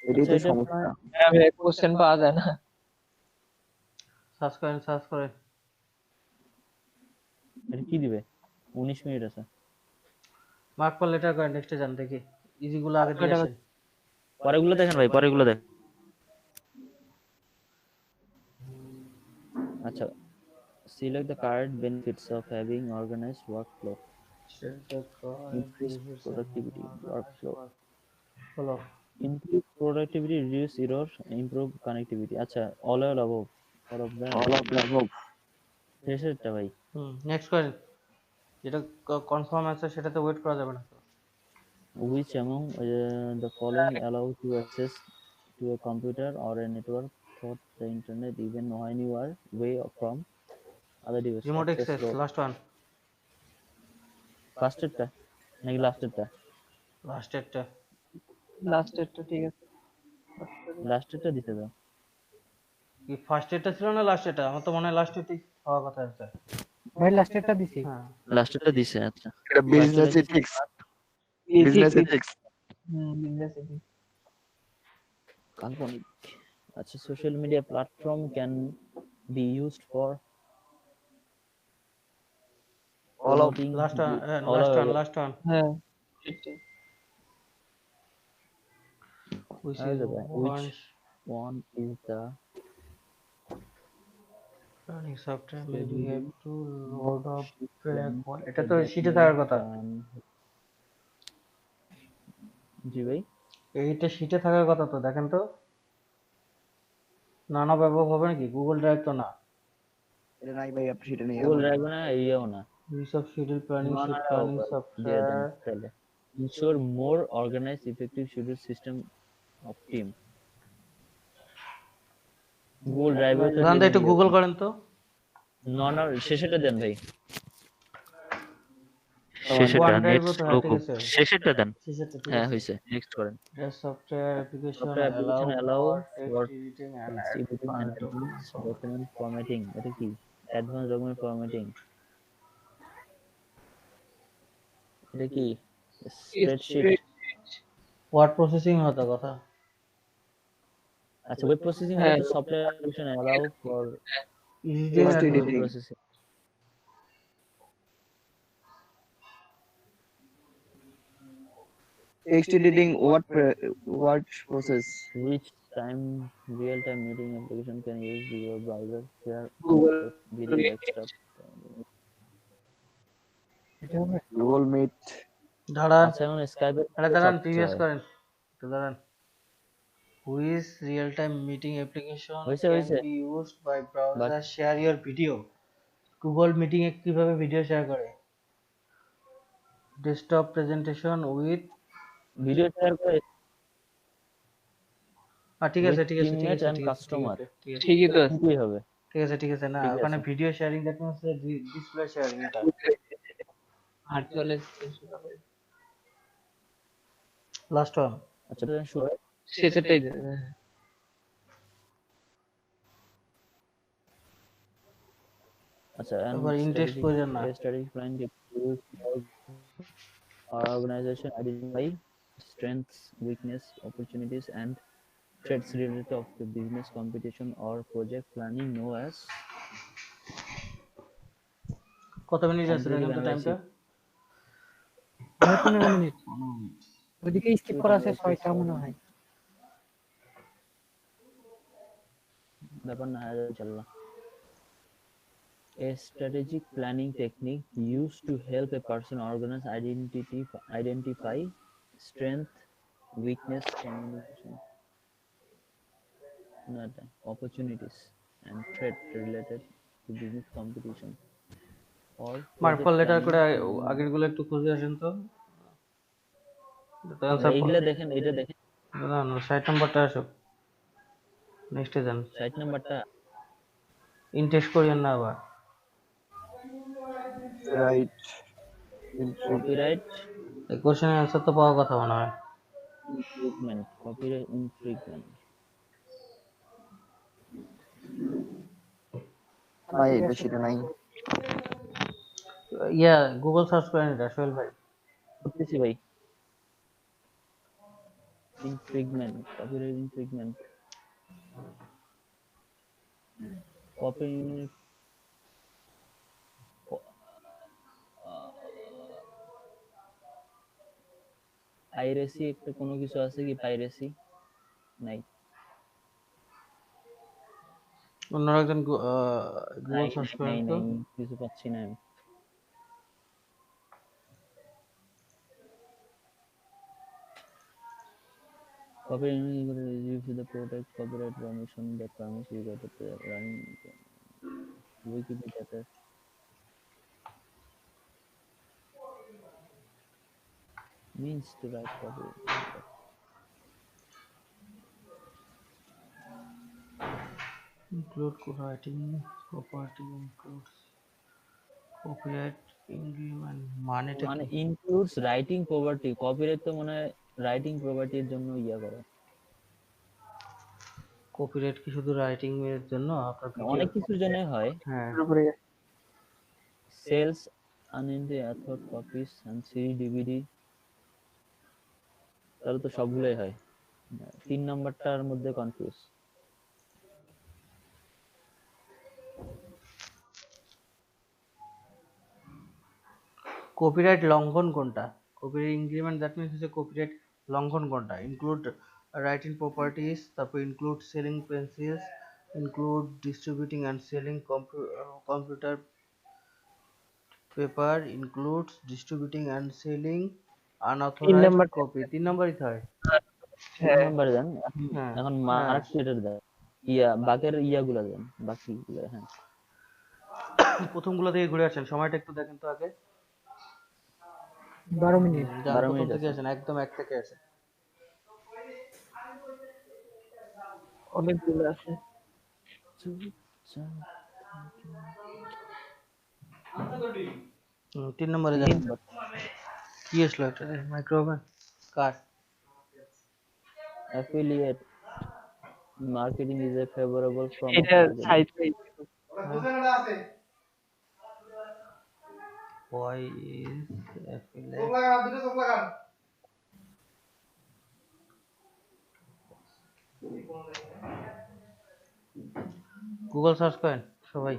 এটাই তো সমস্যা আমি কোশ্চেন পাওয়া যায় না সার্চ করেন এটা কি দিবে 19 মিনিট আছে মার্ক পর লেটার করেন নেক্সটে যান দেখি ইজি গুলো আগে দিয়ে আসেন পরেগুলো দেখেন ভাই পরেগুলো দেখ আচ্ছা select the current benefits of having organized workflow increase productivity workflow হলো improve productivity reduce error improve connectivity আচ্ছা all of the above শেষেরটা ভাই নেক্সট করেন যেটা কনফার্ম আছে সেটাতে ওয়েট করা যাবে না which among the following allow to access to a computer or a network through the internet even when you are away from other devices. Remote Access access road. Last one ফার্স্টেরটা নাকি লাস্টেরটা? লাস্টেরটা লাস্টেরটা ঠিক আছে। লাস্টেরটা দিতে দাও। কি ফার্স্ট এডটা ছিল না লাস্ট এটা? আমার তো মনে হয় লাস্ট এটাই হওয়ার কথা স্যার। ভাই লাস্টেরটা দিছি। হ্যাঁ লাস্টেরটা দিছে। আচ্ছা, এটা business ethics, business ethics. Business ethics. কাল্পনিক। আচ্ছা, social media platform can be used for all of promoting last one all last our one last one হ্যাঁ সেটাই। which Which one one is the running software schedule maybe have to load up system black এটা তো শীটে থাকার কথা। জি ভাই, এইটা শীটে থাকার কথা তো, দেখেন তো নানা ব্যবহার হবে নাকি? গুগল ড্রাইভ তো না। এটা নাই ভাই, আপনি সেটা নিয়ে গুগল ড্রাইভ না, ইয়েও না। use of schedule planning No, sheet no, planning no, দিয়ে দেন software তাহলে। Ensure more organized, effective schedule system of team. Google ড্রাইভে তো জানতে একটু গুগল করেন তো। না, শেষেরটা দেন ভাই। শেষেরটা নেক্সট লোগো শেষেরটা দেন। শেষেরটা ঠিক হ্যাঁ আছে। হয়েছে, নেক্সট করেন। Software application software application allow allow for for text editing and text editing and document formatting. এটা কি? Advance document formatting. এটা কি? স্প্রেডশিট। ওয়ার্ড প্রসেসিং হতো কথা। আচ্ছা, ওয়েব প্রসেসিং হলে তো software application allow for text web editing. Processing. Text editing word process. Which time real-time meeting application can use your browser share Google video desktop? Google meet. দাঁড়ান আচ্ছা, এখন স্কাইপে দাঁড়ান previous করেন তো, দাঁড়ান। Which real-time meeting application হয়েছে। can be used by browser share your video? Google meeting এ কিভাবে ভিডিও শেয়ার করে? Desktop presentation with video share করে ঠিক আছে কাস্টমার। ঠিকই তো কি হবে? ঠিক আছে না, ওখানে video sharing that means display sharing এটা ভার্চুয়াল লাস্ট ওয়ান। আচ্ছা, শুরু শেষেরটাই দে। আচ্ছা, আবার ইনটেক্সট প্রয়োজন না। strategic plan to use our organization identify strengths, weakness, opportunities and threats related of the business competition or project planning known as কত minute আছে দেখেন তো টাইমটা? 15 মিনিট। ওদিকে স্কিপ করা আছে 6টা মনে হয়। ব্যাপার না, চলনা। A strategic planning technique used to help a person organize identify strength, weakness, communication, opportunities, and threat related to business competition. Or মার্কফল লেটার করে আগের গুলো একটু খুঁজে আসেন তো। এইগুলা দেখেন, এটা দেখেন। না 60 নাম্বারটা আসো, নেক্সটে যান। 60 নাম্বারটা ইনটেক্সট করিয়েন না আবার। রাইট। কপিরাইট এই কোশ্চেনের অ্যানসার তো পাওয়ার কথা মনে হয়। ইনফ্রিংমেন্ট, কপিরাইট ইনফ্রিংমেন্ট। নাই, এটা সেটা নাই। গুগল সার্চ করেন এটা সোহেল ভাই। করতেছি ভাই। ইনফ্রিংমেন্ট, কপিরাইট ইনফ্রিংমেন্ট, কপি পাইরেসি একটা কোনো কিছু আছে কি? পাইরেসি নাই। অন্য একজন গুগল সার্চ করেন তো। কিছু পাচ্ছি না আমি। Copyright is the protect copyright permission that permits you to run Wikipedia data. Means to write copyright. include writing property includes copyright agreement মানেটা মানে কি ইনক্লুডস রাইটিং প্রপার্টি, কপিরাইট তো মনে হয় রাইটিং প্রপার্টির জন্য ইয়া করে। কপিরাইট কি শুধু রাইটিং এর জন্য আপনার ভিডিও অনেক কিছুর জন্য হয়। হ্যাঁ sales unintended author copies and CD DVD, তাহলে তো সবগুলোই হয়। 3 নাম্বারটার মধ্যে কনফিউজ। কপিরাইট লঙ্ঘন কোনটা? কপিরাইট ইনক্রিমেন্ট দ্যাট মিন্স হচ্ছে কপিরাইট লঙ্ঘন কোনটা? ইনক্লুড রাইটিং প্রপার্টিজ, তারপর include selling pencils, include distributing and selling computer paper, includes distributing and selling unauthorized copy. 3 নাম্বারই তো হয়। 3 নাম্বারে দেন। হ্যাঁ এখন মার্কেটের দেন, বাকের ইয়াগুলো দেন, বাকিগুলো। হ্যাঁ প্রথমগুলো থেকে ঘুরে আসেন, সময়টা একটু দেখেন তো আগে। 12 মিনিট। প্রথম থেকে আসেন, একদম এক থেকে আসেন। অনেকগুলো আছে। 3 নম্বরে যান। কি আসলো এটা? মাইক্রোওভেন কার? Affiliate marketing is a favourable from এটা side page. Why is affiliate Google search করেন সবাই।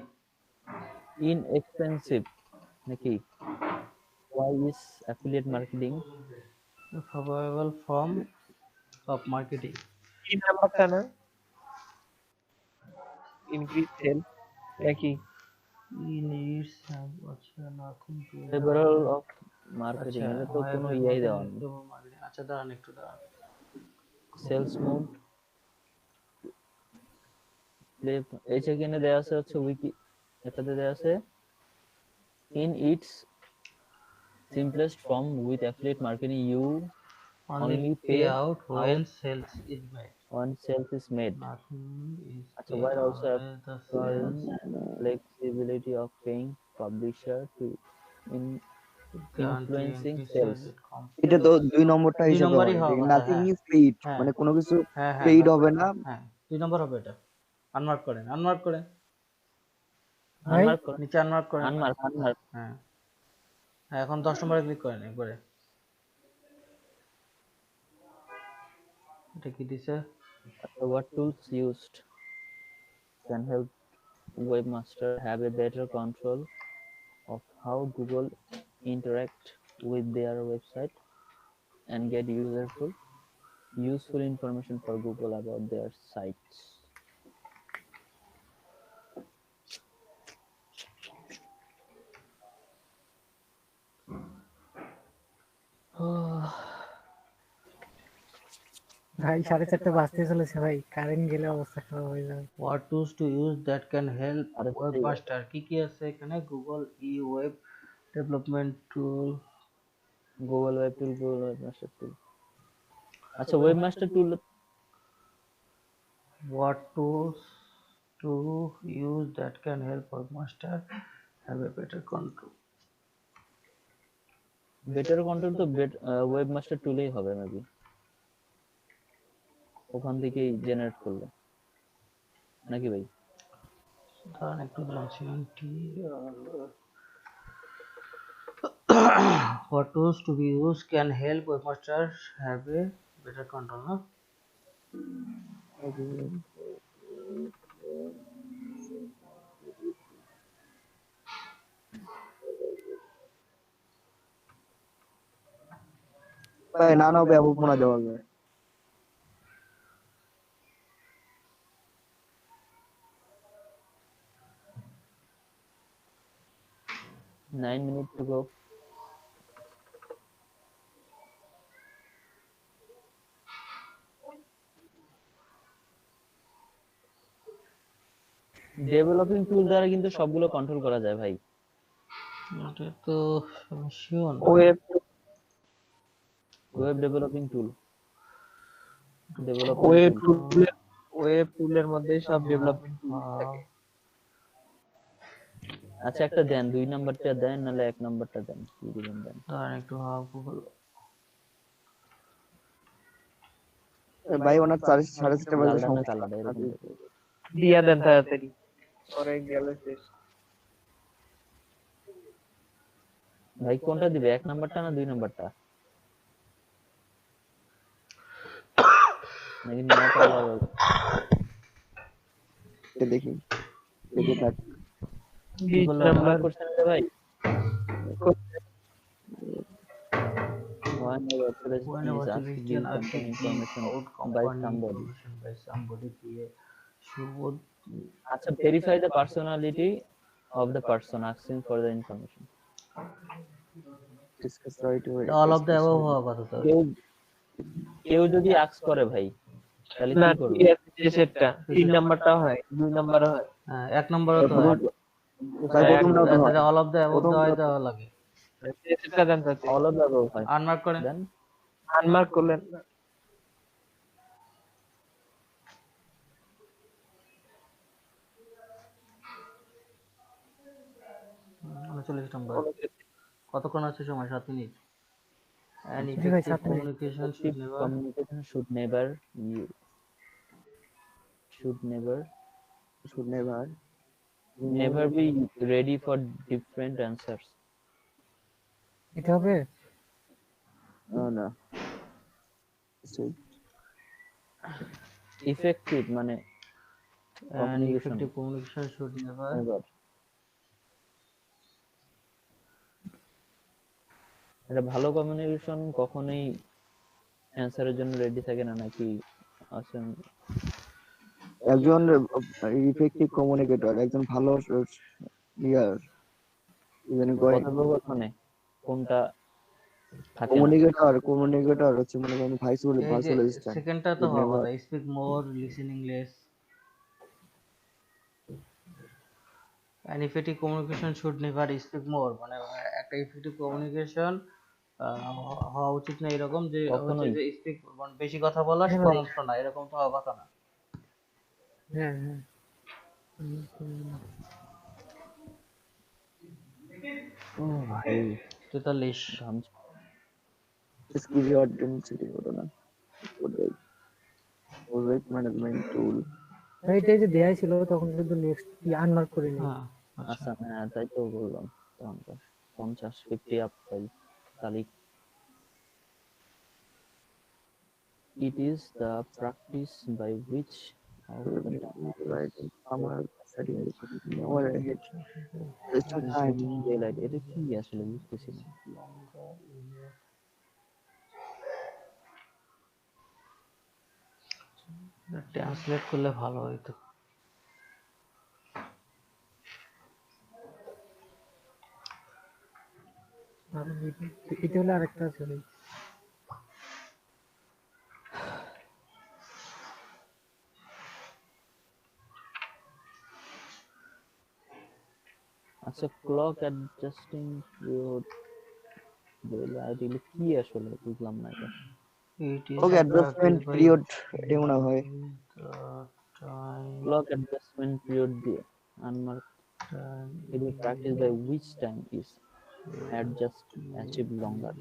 ইনএক্সপেন্সিভ নাকি? Why is affiliate marketing favorable form of marketing? কি নাম্বারটা না? ইনক্রিজ সেল নাকি? needs আচ্ছা nothing to favourable of marketing, এটা তো কোনো ইয়াই দেওয়া নেই। আচ্ছা দাঁড়ান একটু দাঁড়ান। সেলস মুড প্লে এই সেখানে দেওয়া আছে হচ্ছে উইকি, এটাতে দেওয়া আছে in its simplest form with affiliate marketing you only pay out when sales is made. when sales is made. Nothing is Acha, while also the sales flexibility of paying publisher to influencing sales. এটা তো 2 নম্বরটা 2 হিসাবে নম্বরই হবে, হবে। Nothing is paid, মানে কোনো কিছু পেইড হবে না। হ্যাঁ 2 নম্বর হবে এটা। আনমার্ক করেন, আনমার্ক করেন, আনমার্ক করেন, নিচে আনমার্ক করেন। আনমার্ক হ্যাঁ হ্যাঁ এখন 10 নম্বরে ক্লিক করেন একবারে। এটা কি দিছে? What tools used can help webmaster have a better control of how Google interact with their website and get useful information for Google about their sites. ভাই 4:30 বাজতে চলেছে ভাই, কারেন্ট গেলে অবস্থা খারাপ হয়ে যাবে। What tools to use that can help webmaster? কি আছে এখানে? Google web development tool, Google Web Tool, Google Webmaster Tool. আচ্ছা Webmaster Tool what tools to use that can help webmaster have a better control? Better control তো webmaster টুলেই হবে maybe, ওখান থেকেই generate করলে নাকি ভাই? দাঁড়ান একটু বলছি। What tools to be used can help webmaster have a better control, না? ভাই না না ব্যাপক মনে দেওয়া যায়। 9 minutes to go. ডেভেলপিং টুল দ্বারা কিন্তু সবগুলো কন্ট্রোল করা যায় ভাই। এটা তো শিওর না। ওয়েব ডেভেলপিং টুল, ওয়েব টুলের মধ্যে সব ডেভেলপমেন্ট থাকে। আচ্ছা একটা দেন, 2 নাম্বারটা দেন নাহলে 1 নাম্বারটা দেন, কি দিবেন দেন। আর একটু গুগল ভাই ওনার 4:30 বাজে লালডা না সমস্যা কালাডা এরকম দেখো। দিয়া দেন তাড়াতাড়ি, পরে গেল শেষ। ভাই কোনটা দিবে, 1 নাম্বারটা না 2 নাম্বারটা? নাকি নট আলাদা? দেখি দেখি থাক। 20 নাম্বার কোশ্চেন আছে ভাই। One of the when is was the asking region you asking some information by somebody. by somebody should আচ্ছা, verify the personality of the person asking for the information. Discuss right away. all of the above হওয়া কথা তো। কেউ যদি ask করে ভাই তাহলে না কি করব? ঠিক আছে, যে সেটটা 3 নাম্বারটা হয়, 2 নাম্বার হয়। হ্যাঁ 1 নম্বরও তো হয়। ভাই প্রথমটা তো হয়। all of the above দেওয়া লাগে। যে সেটটা দেন তাতে all of the above হয়। আনমার্ক করেন। দেন আনমার্ক করলেন। উনচল্লিশ নম্বর। কতক্ষণ আছে সময়? 7 মিনিট। And জি ভাই, effective 7 minute. communication should never be ready for different answers. এটা হবে? না effective মানে and effective communication should never এটা ভালো কমিউনিকেশন কখনোই অ্যানসারের জন্য রেডি থাকে না, নাকি আছেন একজন ইফেক্টিভ কমিউনিকেটর, একজন ভালো ইয়ার ইভেন কথোপকথনে কোনটা থাকে না? কমিউনিকেটর হচ্ছে মনে করেন ভার্চুয়াল অ্যাসিস্ট্যান্ট। সেকেন্ডটা তো হওয়া কথা, speak more listening less and effective communication should never speak more, মানে একটা ইফেক্টিভ কমিউনিকেশন হওয়া উচিত না এরকম যে হচ্ছে যে স্পিক বেশি কথা বলা কম শোনা, এরকম তো হওয়া কথা না। হ্যাঁ হ্যাঁ ও ভাই 43 স্কিল ডেনসিটি হলো না প্রজেক্ট ম্যানেজমেন্ট টুল। এইটাই যে দেয়া ছিল তখন কিন্তু নেক্সট কি আনমার্ক করে নিই। আচ্ছা হ্যাঁ তাই তো বললাম, 50 50 আপ ভাই তালিক। It is the practice by which এটা কি আসলে বুঝতেছি না। ট্রান্সলেট করলে ভালো হইতো। আর এটা হলো আরেকটা আছে ভাই। আচ্ছা ক্লক অ্যাডজাস্টিং পিরিয়ড ডেলাইট এগুলো কি আসলে বুঝলাম না এটা। ওকে অ্যাডজাস্টমেন্ট পিরিয়ড এটা মনে হয় ক্লক অ্যাডজাস্টমেন্ট পিরিয়ড দিয়ে unmark it is practiced by which time is adjust achieve longer.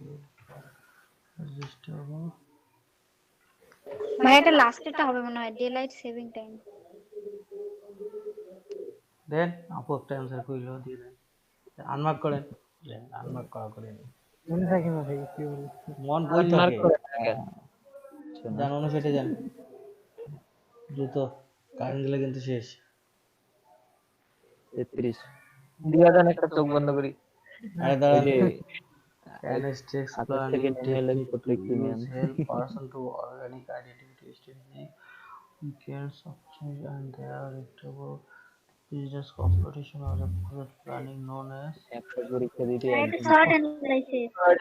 ভাই এটা লাস্টেরটা হবে মনে হয়, ডেলাইট সেভিং টাইম। দেন আপু একটা অ্যানসার কইলো দিয়ে দেন, আনমার্ক করেন। আনমার্ক করা করে নি মনে থাকে না ভাই কি বলি, মন বই থাকে। জান অনুসারে যান দ্রুত, কারেন্ট গেলে কিন্তু শেষ। 33 দিয়া দেন, একটা চোখ বন্ধ করি। আরে দাঁড়ান, anesthetics planning help person to organic identity strategy weekends of change and they are reachable business competition or project planning known as একটা পরীক্ষা দিতে শর্ট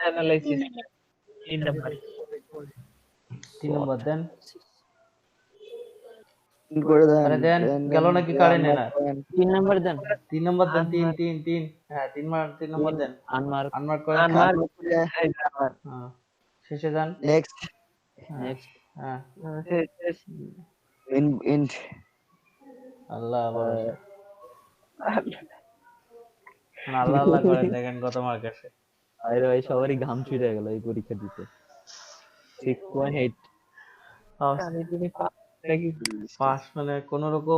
অ্যানালাইসিস। 3 নাম্বার 3 নম্বর দেন। কি করে দেন? আরে দেন গেল নাকি কারেন্ট না? 3 নাম্বার দেন। 3 নম্বর দেন। 3 হ্যাঁ 3 নম্বর দেন। আনমার্ক করেন। হ্যাঁ শেষে যান। নেক্সট হ্যাঁ ইন্ট আল্লাহ ভরসা। আল্লাহ আল্লাহ করে দেখেন কত মার্ক আসে। আরে ভাই সবারই ঘাম ছুটে গেল এই পরীক্ষা দিতে। 6.8 পাস মানে কোন রকম